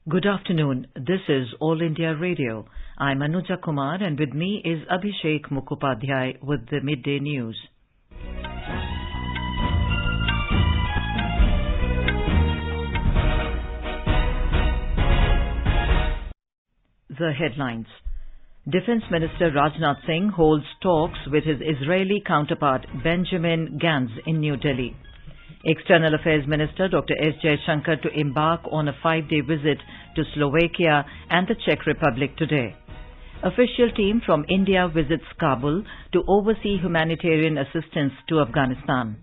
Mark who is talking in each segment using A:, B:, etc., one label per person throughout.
A: Good afternoon. This is All India Radio. I'm Anuja Kumar and with me is Abhishek Mukhopadhyay with the Midday News. The headlines. Defense Minister Rajnath Singh holds talks with his Israeli counterpart Benjamin Gantz in New Delhi. External Affairs Minister Dr. S. Jaishankar to embark on a 5-day visit to Slovakia and the Czech Republic today. Official team from India visits Kabul to oversee humanitarian assistance to Afghanistan.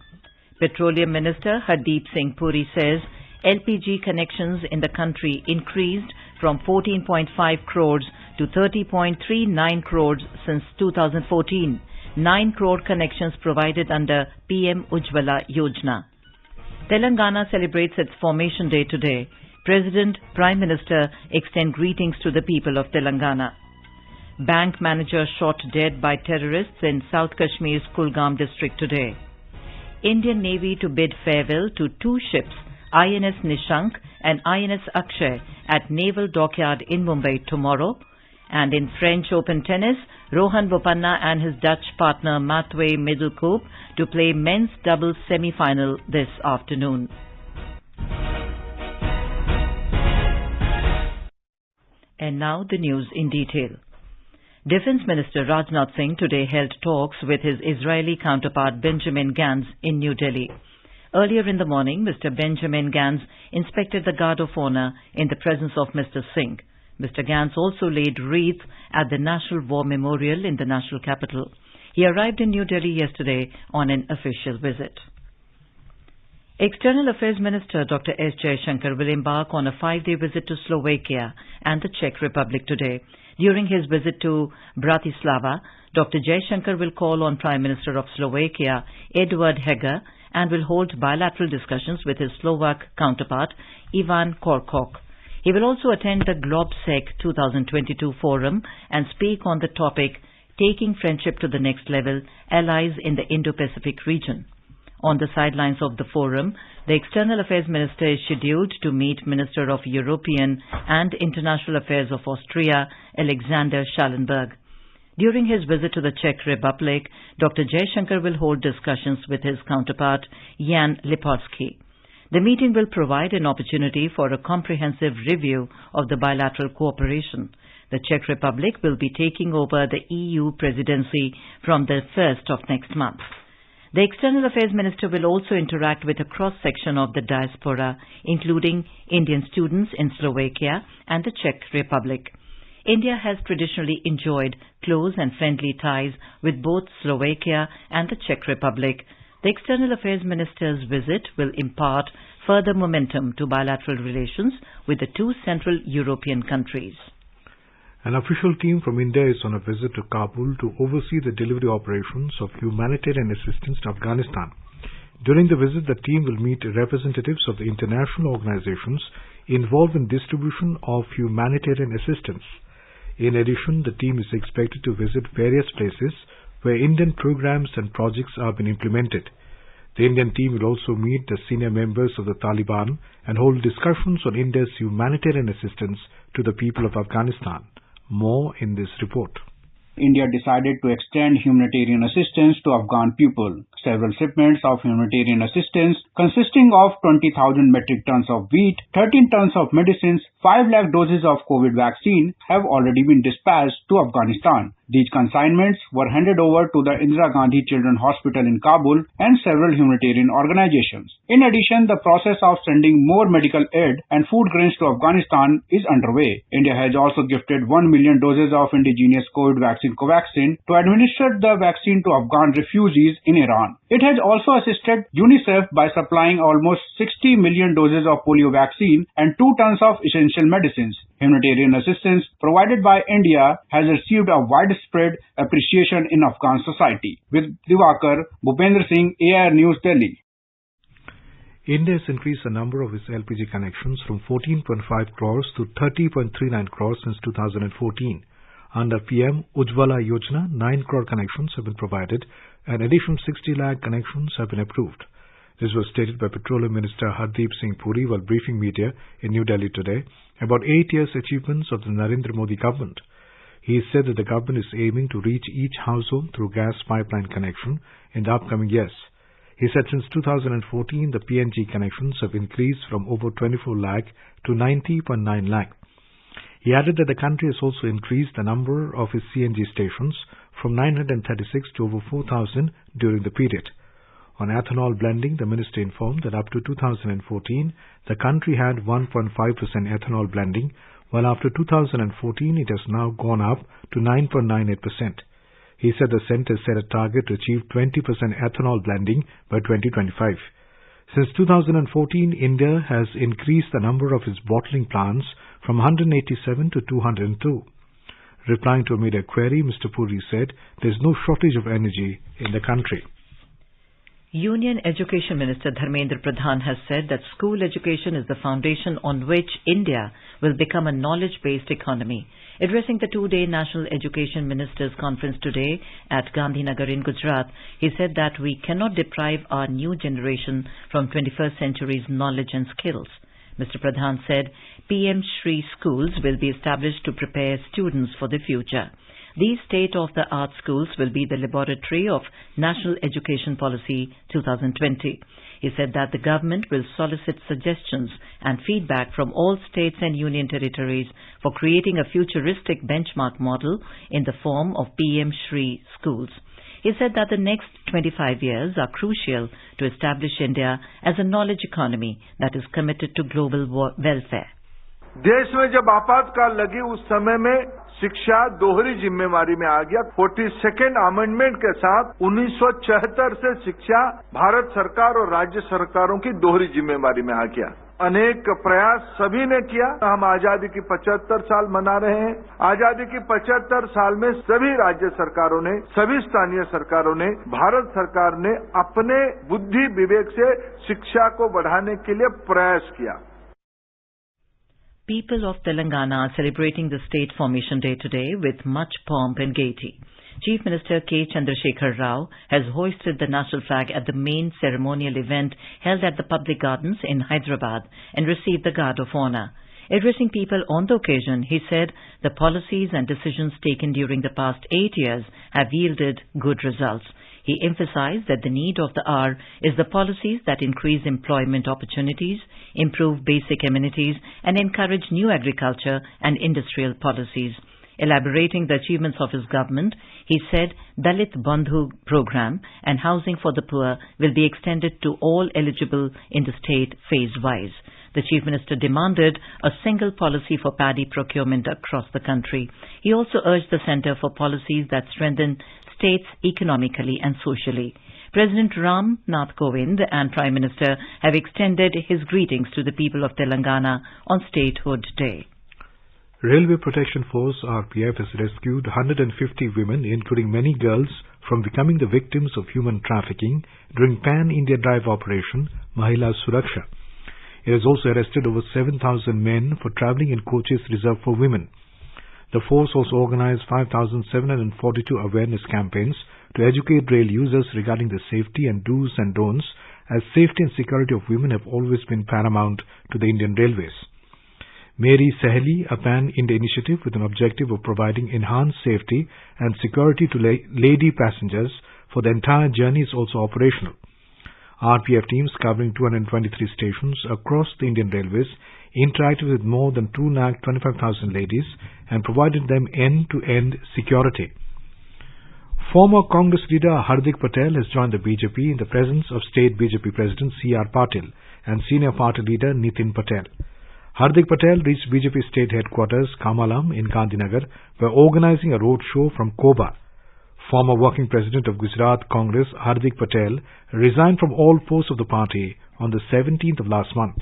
A: Petroleum Minister Hardeep Singh Puri says LPG connections in the country increased from 14.5 crores to 30.39 crores since 2014. 9 crore connections provided under PM Ujjwala Yojana. Telangana celebrates its Formation Day today. President, Prime Minister extend greetings to the people of Telangana. Bank manager shot dead by terrorists in South Kashmir's Kulgam district today. Indian Navy to bid farewell to 2 ships, INS Nishank and INS Akshay, at Naval Dockyard in Mumbai tomorrow. And in French Open tennis, Rohan Bopanna and his Dutch partner Matwé Middelkoop to play men's doubles semi-final this afternoon. And now the news in detail. Defense Minister Rajnath Singh today held talks with his Israeli counterpart Benjamin Gantz in New Delhi. Earlier in the morning, Mr. Benjamin Gantz inspected the Guard of Honor in the presence of Mr. Singh. Mr. Gantz also laid wreath at the National War Memorial in the national capital. He arrived in New Delhi yesterday on an official visit. External Affairs Minister Dr. S. Jaishankar will embark on a 5-day visit to Slovakia and the Czech Republic today. During his visit to Bratislava, Dr. Jaishankar will call on Prime Minister of Slovakia, Eduard Heger, and will hold bilateral discussions with his Slovak counterpart, Ivan Korkok. He will also attend the GlobSec 2022 forum and speak on the topic Taking Friendship to the Next Level, Allies in the Indo-Pacific Region. On the sidelines of the forum, the External Affairs Minister is scheduled to meet Minister of European and International Affairs of Austria, Alexander Schallenberg. During his visit to the Czech Republic, Dr. Jaishankar will hold discussions with his counterpart, Jan Lipavsky. The meeting will provide an opportunity for a comprehensive review of the bilateral cooperation. The Czech Republic will be taking over the EU presidency from the 1st of next month. The External Affairs Minister will also interact with a cross-section of the diaspora, including Indian students in Slovakia and the Czech Republic. India has traditionally enjoyed close and friendly ties with both Slovakia and the Czech Republic. The External Affairs Minister's visit will impart further momentum to bilateral relations with the 2 Central European countries.
B: An official team from India is on a visit to Kabul to oversee the delivery operations of humanitarian assistance to Afghanistan. During the visit, the team will meet representatives of the international organizations involved in distribution of humanitarian assistance. In addition, the team is expected to visit various places where Indian programs and projects are being implemented. The Indian team will also meet the senior members of the Taliban and hold discussions on India's humanitarian assistance to the people of Afghanistan. More in this report.
C: India decided to extend humanitarian assistance to Afghan people. Several shipments of humanitarian assistance consisting of 20,000 metric tons of wheat, 13 tons of medicines, 5 lakh doses of COVID vaccine have already been dispatched to Afghanistan. These consignments were handed over to the Indira Gandhi Children's Hospital in Kabul and several humanitarian organizations. In addition, the process of sending more medical aid and food grains to Afghanistan is underway. India has also gifted 1 million doses of indigenous COVID vaccine Covaxin to administer the vaccine to Afghan refugees in Iran. It has also assisted UNICEF by supplying almost 60 million doses of polio vaccine and 2 tons of essential medicines. Humanitarian assistance provided by India has received a widespread appreciation in Afghan society. With Diwakar, Bhupendra Singh, AIR News, Delhi.
B: India has increased the number of its LPG connections from 14.5 crores to 30.39 crores since 2014. Under PM Ujjwala Yojana, 9 crore connections have been provided and additional 60 lakh connections have been approved. This was stated by Petroleum Minister Hardeep Singh Puri while briefing media in New Delhi today about 8 years' achievements of the Narendra Modi government. He said that the government is aiming to reach each household through gas pipeline connection in the upcoming years. He said since 2014, the PNG connections have increased from over 24 lakh to 90.9 lakh. He added that the country has also increased the number of its CNG stations from 936 to over 4,000 during the period. On ethanol blending, the minister informed that up to 2014, the country had 1.5% ethanol blending, while after 2014, it has now gone up to 9.98%. He said the centre set a target to achieve 20% ethanol blending by 2025. Since 2014, India has increased the number of its bottling plants from 187 to 202. Replying to a media query, Mr. Puri said there is no shortage of energy in the country.
A: Union Education Minister Dharmendra Pradhan has said that school education is the foundation on which India will become a knowledge-based economy. Addressing the two-day National Education Ministers' Conference today at Gandhinagar in Gujarat, he said that we cannot deprive our new generation from 21st century's knowledge and skills. Mr. Pradhan said PM Shri schools will be established to prepare students for the future. These state-of-the-art schools will be the laboratory of National Education Policy 2020. He said that the government will solicit suggestions and feedback from all states and union territories for creating a futuristic benchmark model in the form of PM Shri schools. He said that the next 25 years are crucial to establish India as a knowledge economy that is committed to global welfare.
D: देश में जब आपातकाल लगी उस समय में शिक्षा दोहरी जिम्मेवारी में आ गया। 42nd अमेंडमेंट के साथ 1976 से शिक्षा भारत सरकार और राज्य सरकारों की दोहरी जिम्मेवारी में आ गया। अनेक प्रयास सभी ने किया। हम आजादी की 75 साल मना रहे हैं। आजादी की 75 साल में सभी राज्य सरकारों ने, सभी स्थानीय सरकारों ने, भारत सरकार ने अपने बुद्धि विवेक से शिक्षा को बढ़ाने के लिए प्रयास किया।
A: People of Telangana are celebrating the State Formation Day today with much pomp and gaiety. Chief Minister K. Chandrasekhar Rao has hoisted the national flag at the main ceremonial event held at the Public Gardens in Hyderabad and received the Guard of Honour. Addressing people on the occasion, he said the policies and decisions taken during the past 8 years have yielded good results. He emphasized that the need of the hour is the policies that increase employment opportunities, improve basic amenities, and encourage new agriculture and industrial policies. Elaborating the achievements of his government, he said Dalit Bandhu program and housing for the poor will be extended to all eligible in the state phase-wise. The Chief Minister demanded a single policy for paddy procurement across the country. He also urged the Centre for policies that strengthen states economically and socially. President Ram Nath Kovind and Prime Minister have extended his greetings to the people of Telangana on Statehood Day.
B: Railway Protection Force RPF has rescued 150 women, including many girls, from becoming the victims of human trafficking during Pan-India Drive Operation Mahila Suraksha. It has also arrested over 7,000 men for travelling in coaches reserved for women. The force also organized 5,742 awareness campaigns to educate rail users regarding the safety and do's and don'ts, as safety and security of women have always been paramount to the Indian Railways. Meri Saheli, a Pan-India initiative with an objective of providing enhanced safety and security to lady passengers for the entire journey, is also operational. RPF teams covering 223 stations across the Indian Railways interacted with more than 225,000 ladies and provided them end-to-end security. Former Congress leader Hardik Patel has joined the BJP in the presence of State BJP President C.R. Patil and Senior Party Leader Nitin Patel. Hardik Patel reached BJP State Headquarters Kamalam in Gandhinagar by organizing a road show from Koba. Former Working President of Gujarat Congress Hardik Patel resigned from all posts of the party on the 17th of last month.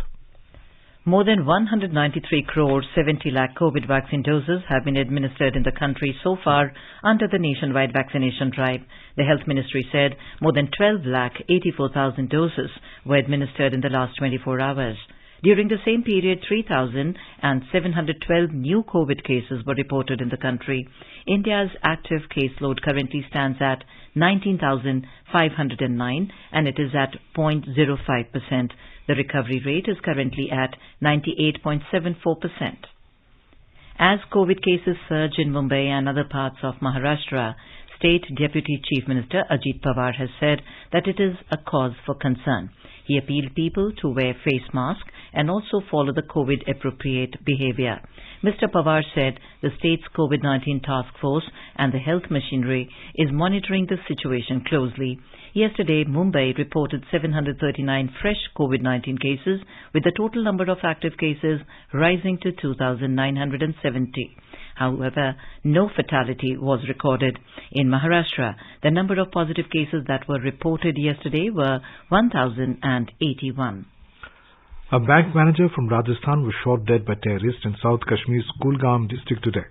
A: More than 193 crore 70 lakh COVID vaccine doses have been administered in the country so far under the nationwide vaccination drive. The Health Ministry said more than 12 lakh 84,000 doses were administered in the last 24 hours. During the same period, 3,712 new COVID cases were reported in the country. India's active caseload currently stands at 19,509 and it is at 0.05%. The recovery rate is currently at 98.74%. As COVID cases surge in Mumbai and other parts of Maharashtra, State Deputy Chief Minister Ajit Pawar has said that it is a cause for concern. He appealed people to wear face masks and also follow the COVID-appropriate behavior. Mr. Pawar said the state's COVID-19 task force and the health machinery is monitoring the situation closely. Yesterday, Mumbai reported 739 fresh COVID-19 cases, with the total number of active cases rising to 2,970. However, no fatality was recorded. In Maharashtra, the number of positive cases that were reported yesterday were 1,081.
B: A bank manager from Rajasthan was shot dead by terrorists in South Kashmir's Kulgam district today.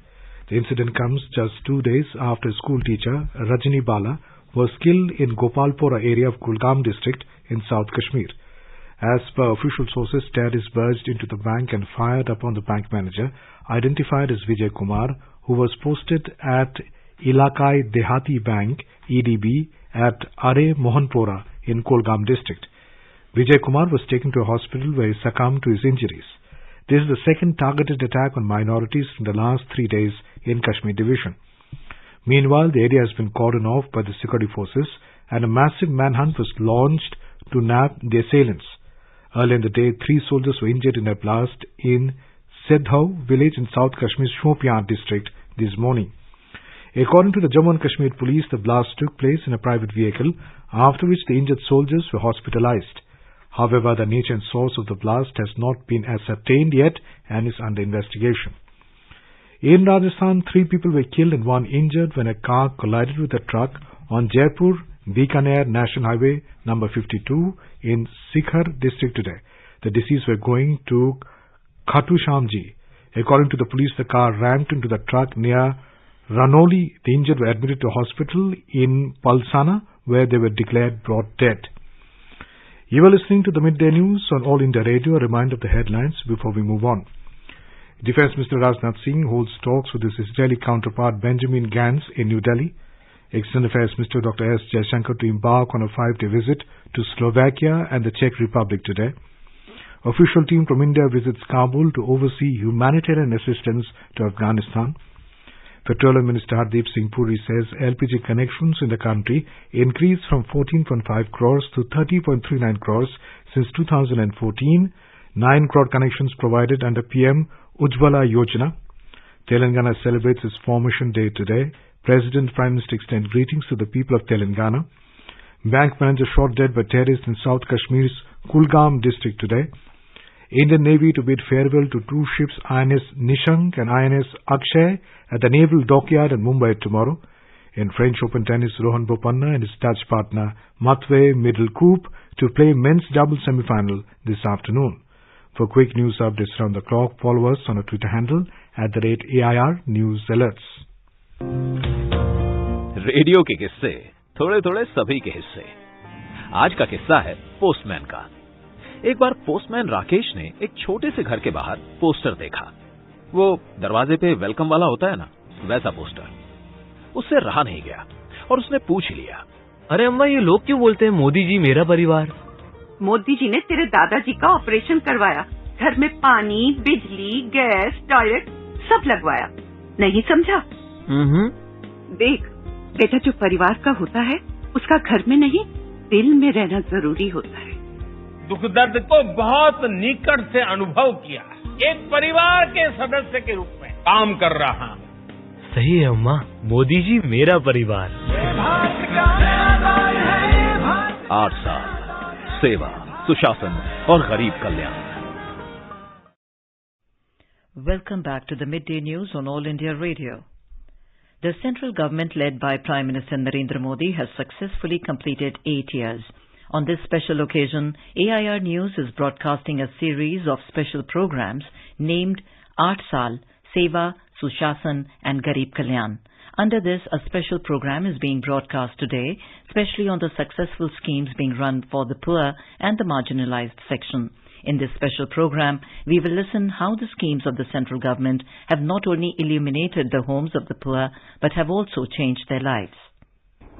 B: The incident comes just 2 days after a school teacher, Rajani Bala, was killed in Gopalpura area of Kulgam district in South Kashmir. As per official sources, terrorists burst into the bank and fired upon the bank manager, identified as Vijay Kumar, who was posted at Ilakai Dehati Bank, EDB, at Are Mohanpura in Kulgam district. Vijay Kumar was taken to a hospital where he succumbed to his injuries. This is the second targeted attack on minorities in the last 3 days in Kashmir division. Meanwhile, the area has been cordoned off by the security forces and a massive manhunt was launched to nab the assailants. Earlier in the day, 3 soldiers were injured in a blast in Sedhau village in South Kashmir's Shopian district this morning. According to the Jammu and Kashmir police, the blast took place in a private vehicle, after which the injured soldiers were hospitalized. However, the nature and source of the blast has not been ascertained yet and is under investigation. In Rajasthan, 3 people were killed and 1 injured when a car collided with a truck on Jaipur-Bikaner National Highway number 52 in Sikhar district today. The deceased were going to Khatu Shamji. According to the police, the car rammed into the truck near Ranoli. The injured were admitted to a hospital in Palsana where they were declared brought dead. You are listening to the Midday News on All India Radio. A reminder of the headlines before we move on. Defense Minister Rajnath Singh holds talks with his Israeli counterpart Benjamin Gantz in New Delhi. External Affairs Minister Dr. S. Jaishankar to embark on a 5-day visit to Slovakia and the Czech Republic today. Official team from India visits Kabul to oversee humanitarian assistance to Afghanistan. Petroleum Minister Hardeep Singh Puri says LPG connections in the country increased from 14.5 crores to 30.39 crores since 2014. 9 crore connections provided under PM Ujjwala Yojana. Telangana celebrates its formation day today. President Prime Minister extend greetings to the people of Telangana. Bank manager shot dead by terrorists in South Kashmir's Kulgam district today. Indian Navy to bid farewell to 2 ships INS Nishank and INS Akshay at the Naval Dockyard in Mumbai tomorrow. In French Open tennis, Rohan Bopanna and his Dutch partner Matwé Middelkoop to play men's double semi-final this afternoon. For quick news updates around the clock, follow us on our Twitter handle @AIR News Alerts.
E: Radio के किस्से थोड़े थोड़े सभी के हिस्से। आज का किस्सा है पोस्टमैन का। एक बार पोस्टमैन राकेश ने एक छोटे से घर के बाहर पोस्टर देखा। वो दरवाजे पे वेलकम वाला होता है ना, वैसा पोस्टर। उससे रहा नहीं गया और उसने पूछ लिया,
F: अरे अम्मा, ये लोग क्यों बोलते हैं मोदी जी मेरा परिवार?
G: मोदी जी ने तेरे दादाजी का ऑपरेशन करवाया, घर में पानी, बिजली, गैस, टॉयलेट सब लगवाया। नहीं समझा? देख बेटा, जो परिवार का होता है उसका घर में नहीं दिल में रहना जरूरी होता है।
H: दुख दर्द को बहुत निकट से अनुभव किया, एक परिवार के सदस्य के रूप में काम कर रहा हूँ।
F: सही है अम्मा, मोदी जी मेरा परिवार।
E: 8 साल सेवा, सुशासन और गरीब कल्याण।
A: Welcome back to the Midday News on All India Radio. The central government led by Prime Minister Narendra Modi has successfully completed 8 years. On this special occasion, AIR News is broadcasting a series of special programs named 8 Saal, Seva, Sushasan and Garib Kalyan. Under this, a special program is being broadcast today, especially on the successful schemes being run for the poor and the marginalized section. In this special program, we will listen how the schemes of the central government have not only illuminated the homes of the poor, but have also changed their lives.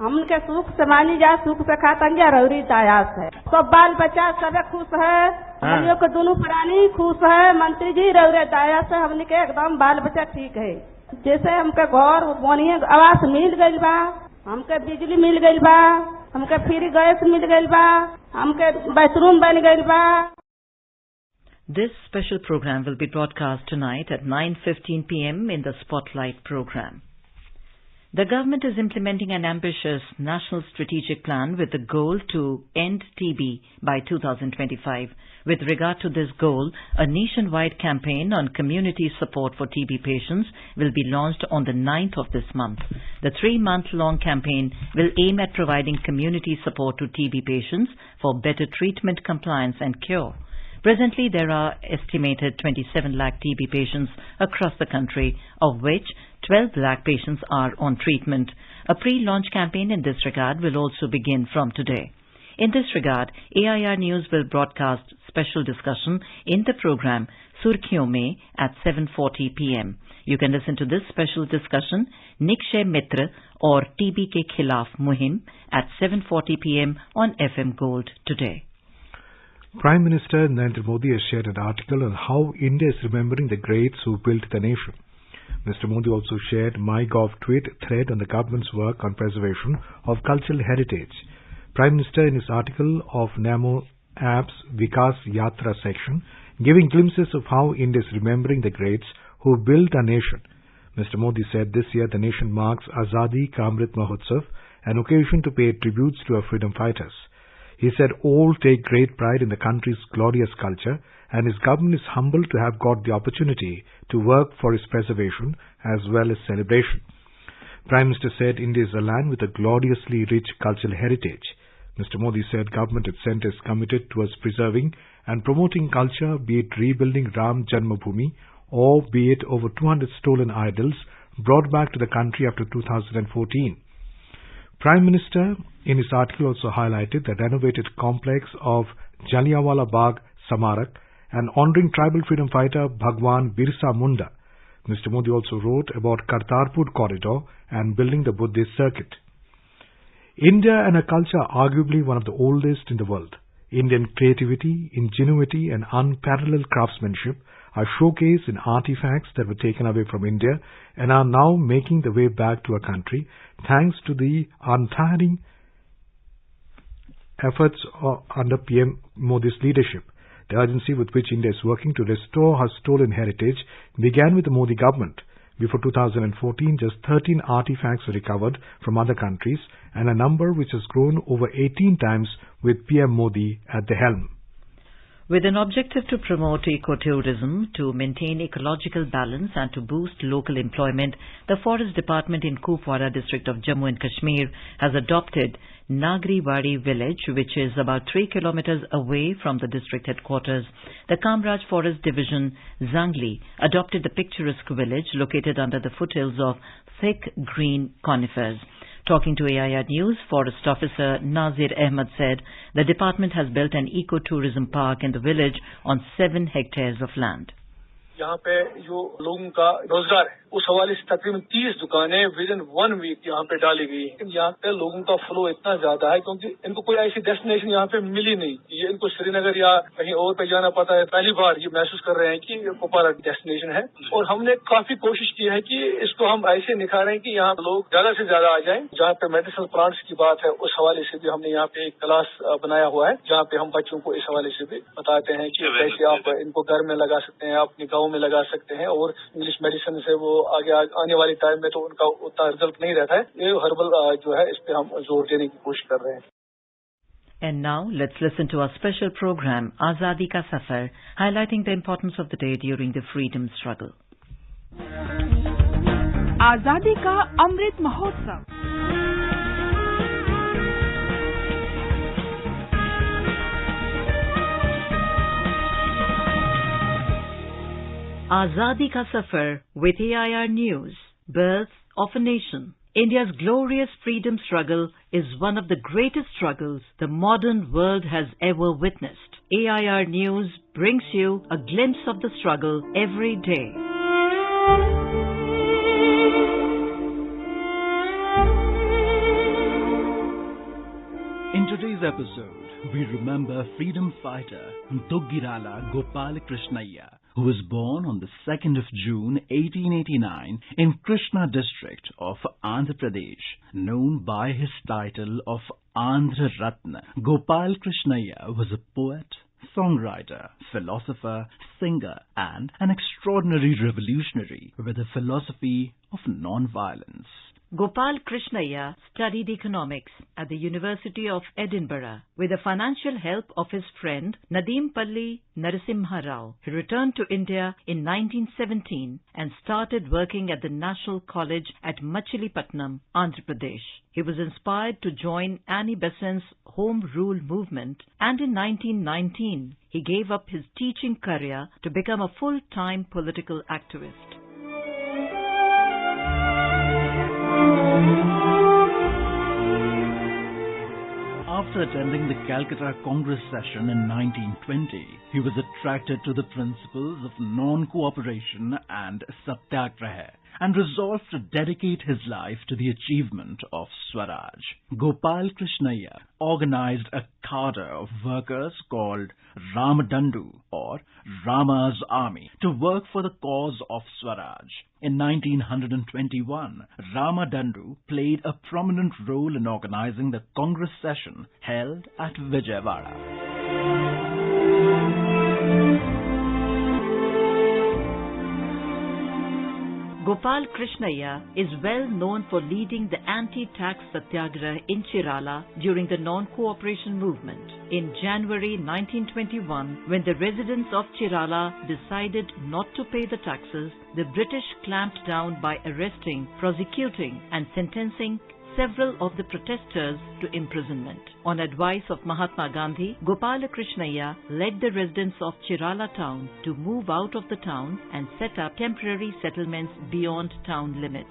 I: हमके सुख से मानी जा सुख से खातंगे रौरी दायास है सब बाल बच्चा सब खुश है हमनियों के दोनों प्राणी खुश है मंत्री जी रौरे दायास है हमने के एकदम बाल बच्चा ठीक है जैसे हमके घर बढ़िया आवास मिल गइल बा हमके बिजली मिल गइल बा हमके फ्री गैस मिल गइल बा हमके बाथरूम बन गइल बा.
A: This special program will be broadcast tonight at 9:15 p.m. in the Spotlight program. The government is implementing an ambitious national strategic plan with the goal to end TB by 2025. With regard to this goal, a nationwide campaign on community support for TB patients will be launched on the 9th of this month. The 3-month-long campaign will aim at providing community support to TB patients for better treatment, compliance and cure. Presently, there are estimated 27 lakh TB patients across the country, of which 12 lakh patients are on treatment. A pre-launch campaign in this regard will also begin from today. In this regard, AIR News will broadcast special discussion in the program Surkhiyon Mein at 7:40 p.m. You can listen to this special discussion Nikshay Mitra or TB Ke Khilaf Muhim at 7:40 p.m. on FM Gold today.
B: Prime Minister Narendra Modi has shared an article on how India is remembering the greats who built the nation. Mr. Modi also shared MyGov tweet thread on the government's work on preservation of cultural heritage. Prime Minister in his article of Namo app's Vikas Yatra section, giving glimpses of how India is remembering the greats who built our nation. Mr. Modi said this year the nation marks Azadi Ka Amrit Mahotsav, an occasion to pay tributes to our freedom fighters. He said all take great pride in the country's glorious culture, and his government is humbled to have got the opportunity to work for its preservation as well as celebration. Prime Minister said India is a land with a gloriously rich cultural heritage. Mr. Modi said government itself is committed towards preserving and promoting culture, be it rebuilding Ram Janmabhoomi or be it over 200 stolen idols brought back to the country after 2014. Prime Minister in his article also highlighted the renovated complex of Jallianwala Bagh Samarak and honouring tribal freedom fighter Bhagwan Birsa Munda. Mr. Modi also wrote about Kartarpur corridor and building the Buddhist circuit. India and her culture are arguably one of the oldest in the world. Indian creativity, ingenuity and unparalleled craftsmanship are showcased in artifacts that were taken away from India and are now making the way back to our country thanks to the untiring efforts under PM Modi's leadership. The urgency with which India is working to restore her stolen heritage began with the Modi government. Before 2014, just 13 artifacts were recovered from other countries, and a number which has grown over 18 times with PM Modi at the helm.
A: With an objective to promote ecotourism, to maintain ecological balance and to boost local employment, the Forest Department in Kupwara district of Jammu and Kashmir has adopted Nagriwadi village, which is about 3 kilometers away from the district headquarters. The Kamraj Forest Division, Zangli, adopted the picturesque village located under the foothills of thick green conifers. Talking to AIR News, Forest Officer Nazir Ahmed said the department has built an ecotourism park in the village on 7 hectares of land.
J: यहाँ पे जो लोगों का रोजगार है उस हवाले से तकरीबन 30 दुकानें विद इन 1 वीक यहाँ पे डाली गई है। यहाँ पे लोगों का फ्लो इतना ज्यादा है क्योंकि इनको कोई ऐसी डेस्टिनेशन यहाँ पे मिली नहीं। ये इनको श्रीनगर या कहीं और पे जाना पड़ता है। पहली बार ये महसूस कर रहे हैं कि कुपवारा डेस्टिनेशन है और हमने काफी कोशिश की है कि इसको हम ऐसे निखारें कि यहाँ लोग ज्यादा से ज्यादा आ जाएं। जहाँ पे मेडिसिनल प्लांट्स की बात है उस हवाले से भी हमने यहाँ पे एक क्लास बनाया हुआ है जहाँ पे हम बच्चों को इस हवाले से भी बताते हैं कि कैसे आप इनको घर में लगा सकते हैं, अपने गाँव में लगा सकते हैं और इंग्लिश मेडिसिन से वो आगे आने वाले टाइम में तो उनका उतना रिजल्ट नहीं रहता है। ये हर्बल जो है इस पे हम जोर देने की कोशिश कर रहे हैं।
A: And now let's listen to our special program Azadi Ka Safar, highlighting the importance of the day during the freedom struggle.
K: आजादी का Amrit Mahotsav.
A: Azadi Ka Safar with AIR News. Birth of a Nation. India's glorious freedom struggle is one of the greatest struggles the modern world has ever witnessed. AIR News brings you a glimpse of the struggle every day.
L: In today's episode, we remember freedom fighter Duggirala Gopal Krishnaiah, who was born on the 2nd of June 1889 in Krishna district of Andhra Pradesh, known by his title of Andhra Ratna. Gopal Krishnaiah was a poet, songwriter, philosopher, singer, and an extraordinary revolutionary with a philosophy of non-violence.
A: Gopal Krishnaiah studied economics at the University of Edinburgh. With the financial help of his friend Nadimapalli Narasimha Rao, he returned to India in 1917 and started working at the National College at Machilipatnam, Andhra Pradesh. He was inspired to join Annie Besant's Home Rule movement, and in 1919 he gave up his teaching career to become a full-time political activist.
L: After attending the Calcutta Congress session in 1920, he was attracted to the principles of non-cooperation and satyagraha and resolved to dedicate his life to the achievement of Swaraj. Gopal Krishnaiah organized a cadre of workers called Ramadandu, or Rama's Army, to work for the cause of Swaraj. In 1921, Ramadandu played a prominent role in organizing the Congress session held at Vijayawada.
A: Gopal Krishnaiah is well known for leading the anti-tax satyagraha in Chirala during the non-cooperation movement. In January 1921, when the residents of Chirala decided not to pay the taxes, the British clamped down by arresting, prosecuting and sentencing several of the protesters to imprisonment. On advice of Mahatma Gandhi, Gopala Krishnaiah led the residents of Chirala town to move out of the town and set up temporary settlements beyond town limits.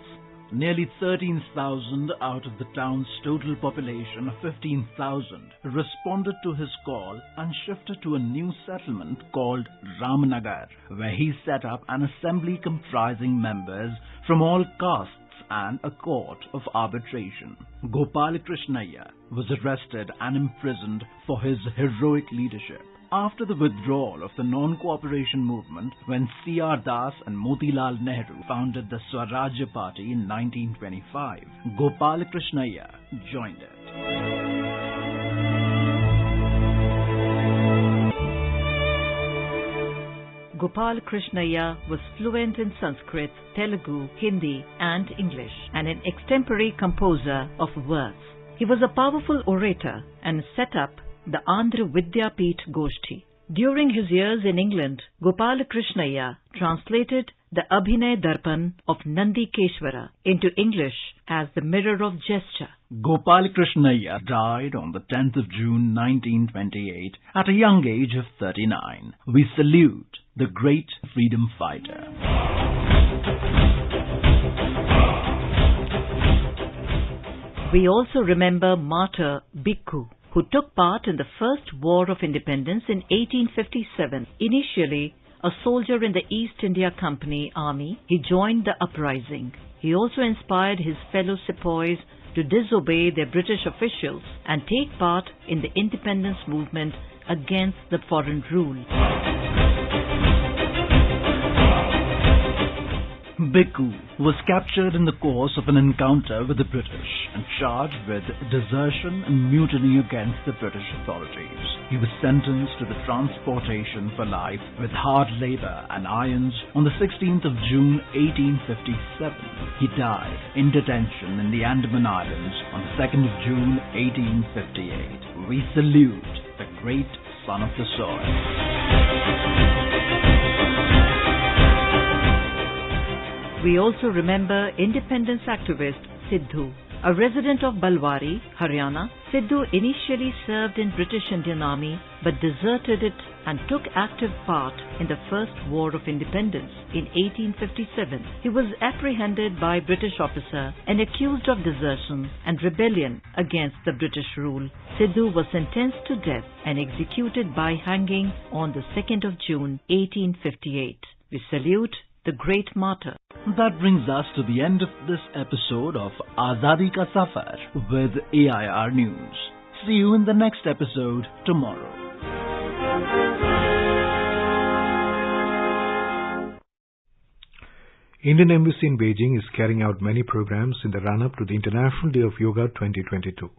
L: Nearly 13,000 out of the town's total population of 15,000 responded to his call and shifted to a new settlement called Ramnagar, where he set up an assembly comprising members from all castes and a court of arbitration. Gopal Krishnaiah was arrested and imprisoned for his heroic leadership. After the withdrawal of the non-cooperation movement, when C.R. Das and Motilal Nehru founded the Swarajya Party in 1925, Gopal Krishnaiah joined it.
A: Gopal Krishnaiah was fluent in Sanskrit, Telugu, Hindi and English, and an extemporary composer of verse. He was a powerful orator and set up the Andhra Vidyapith Goshti. During his years in England, Gopal Krishnaiah translated the Abhinay Darpan of Nandi Keshwara into English as the Mirror of Gesture.
L: Gopal Krishnaiah died on the 10th of June 1928 at a young age of 39. We salute the great freedom fighter.
A: We also remember martyr Bhikkhu, who took part in the First War of Independence in 1857. Initially a soldier in the East India Company army, he joined the uprising. He also inspired his fellow sepoys to disobey their British officials and take part in the independence movement against the foreign rule.
L: Bhikkhu was captured in the course of an encounter with the British and charged with desertion and mutiny against the British authorities. He was sentenced to the transportation for life with hard labor and irons on the 16th of June 1857. He died in detention in the Andaman Islands on the 2nd of June 1858. We salute the great son of the soil.
A: We also remember independence activist Sidhu. A resident of Balwari, Haryana, Sidhu initially served in British Indian Army but deserted it and took active part in the First War of Independence in 1857. He was apprehended by British officer and accused of desertion and rebellion against the British rule. Sidhu was sentenced to death and executed by hanging on the 2nd of June 1858. We salute the great martyr.
L: That brings us to the end of this episode of Azadi Ka Safar with AIR News. See you in the next episode tomorrow.
B: Indian Embassy in Beijing is carrying out many programs in the run-up to the International Day of Yoga 2022.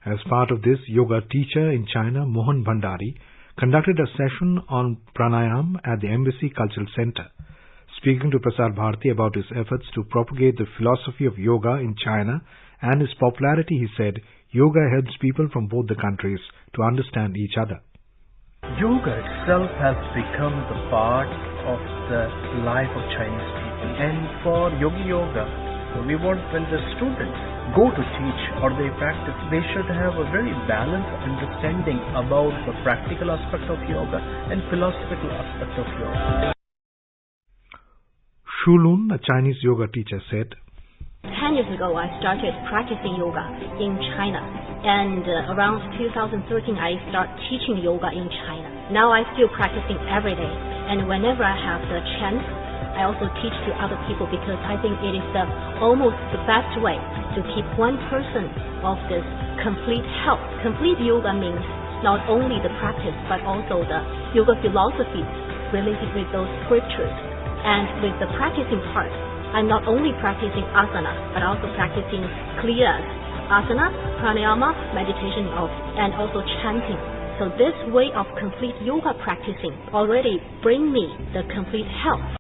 B: As part of this, yoga teacher in China, Mohan Bhandari, conducted a session on pranayam at the Embassy Cultural Center. Speaking to Prasar Bharati about his efforts to propagate the philosophy of yoga in China and its popularity, he said, yoga helps people from both the countries to understand each other.
M: Yoga itself has become the part of the life of Chinese people. And for Yogi Yoga, we want when the students go to teach or they practice, they should have a very balanced understanding about the practical aspect of yoga and philosophical aspect of yoga.
B: Shulun, a Chinese yoga teacher, said,
N: 10 years ago, I started practicing yoga in China. And around 2013, I started teaching yoga in China. Now I'm still practicing every day. And whenever I have the chance, I also teach to other people because I think it is almost the best way to keep one person of this complete health. Complete yoga means not only the practice, but also the yoga philosophy related with those scriptures. And with the practicing part, I'm not only practicing asana, but also practicing kriyas, asana, pranayama, meditation and also chanting. So this way of complete yoga practicing already bring me the complete health.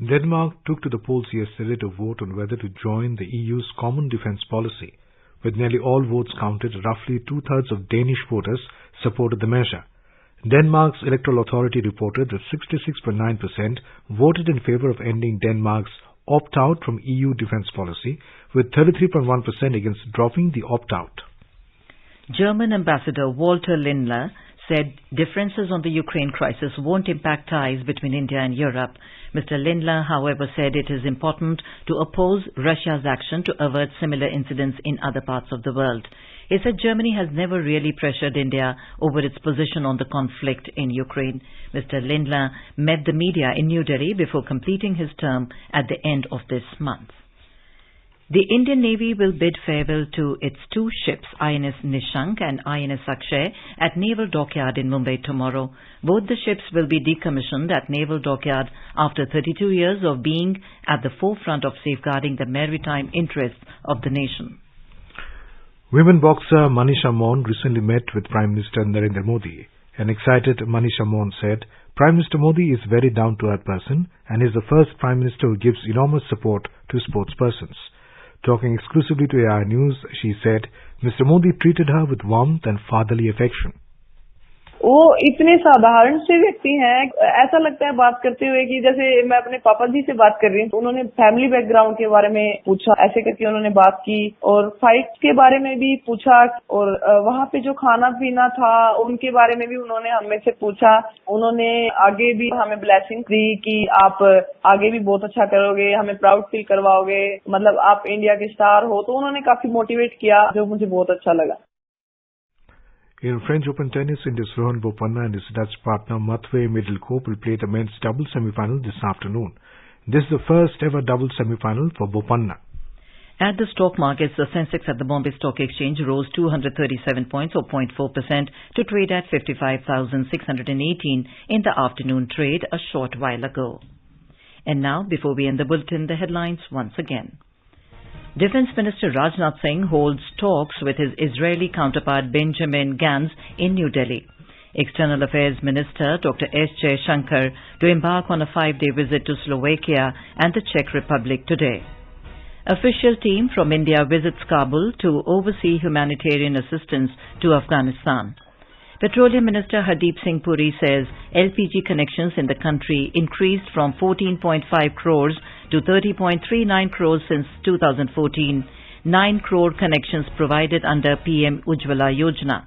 B: Denmark took to the polls yesterday to vote on whether to join the EU's common defence policy. With nearly all votes counted, roughly two-thirds of Danish voters supported the measure. Denmark's electoral authority reported that 66.9% voted in favor of ending Denmark's opt-out from EU defence policy, with 33.1% against dropping the opt-out.
A: German Ambassador Walter Lindner said differences on the Ukraine crisis won't impact ties between India and Europe. Mr. Lindner, however, said it is important to oppose Russia's action to avert similar incidents in other parts of the world. He said Germany has never really pressured India over its position on the conflict in Ukraine. Mr. Lindner met the media in New Delhi before completing his term at the end of this month. The Indian Navy will bid farewell to its two ships, INS Nishank and INS Akshay, at Naval Dockyard in Mumbai tomorrow. Both the ships will be decommissioned at Naval Dockyard after 32 years of being at the forefront of safeguarding the maritime interests of the nation.
B: Women boxer Manisha Mon recently met with Prime Minister Narendra Modi. An excited Manisha Mon said, Prime Minister Modi is a very down-to-earth person and is the first Prime Minister who gives enormous support to sportspersons. Talking exclusively to AIR News, she said, Mr. Modi treated her with warmth and fatherly affection.
O: वो इतने साधारण से व्यक्ति हैं, ऐसा लगता है बात करते हुए कि जैसे मैं अपने पापा जी से बात कर रही हूँ. तो उन्होंने फैमिली बैकग्राउंड के बारे में पूछा, ऐसे करके उन्होंने बात की और फाइट के बारे में भी पूछा और वहाँ पे जो खाना पीना था उनके बारे में भी उन्होंने हमें से पूछा. उन्होंने आगे भी हमें ब्लेसिंग दी कि आप आगे भी बहुत अच्छा करोगे, हमें प्राउड फील करवाओगे, मतलब आप इंडिया के स्टार हो. तो उन्होंने काफी मोटिवेट किया, जो मुझे बहुत अच्छा लगा.
B: In French Open tennis, India's Rohan Bopanna and his Dutch partner Matwé Middelkoop will play the men's double semi-final this afternoon. This is the first ever double semi-final for Bopanna.
A: At the stock markets, the Sensex at the Bombay Stock Exchange rose 237 points or 0.4% to trade at 55,618 in the afternoon trade a short while ago. And now, before we end the bulletin, the headlines once again. Defense Minister Rajnath Singh holds talks with his Israeli counterpart Benjamin Gantz in New Delhi. External Affairs Minister Dr. S. Jaishankar to embark on a 5-day visit to Slovakia and the Czech Republic today. Official team from India visits Kabul to oversee humanitarian assistance to Afghanistan. Petroleum Minister Hardeep Singh Puri says LPG connections in the country increased from 14.5 crores to 30.39 crores since 2014. 9 crore connections provided under PM Ujjwala Yojana.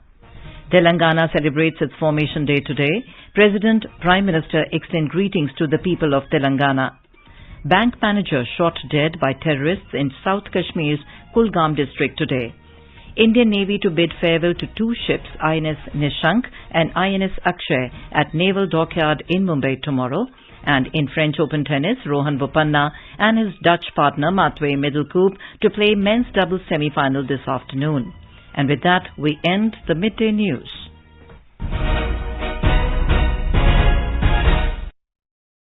A: Telangana celebrates its Formation Day today. President, Prime Minister extend greetings to the people of Telangana. Bank manager shot dead by terrorists in South Kashmir's Kulgam district today. Indian Navy to bid farewell to two ships, INS Nishank and INS Akshay, at Naval Dockyard in Mumbai tomorrow. And in French Open tennis, Rohan Bopanna and his Dutch partner Matwé Middelkoop to play men's doubles semi-final this afternoon. And with that, we end the midday news.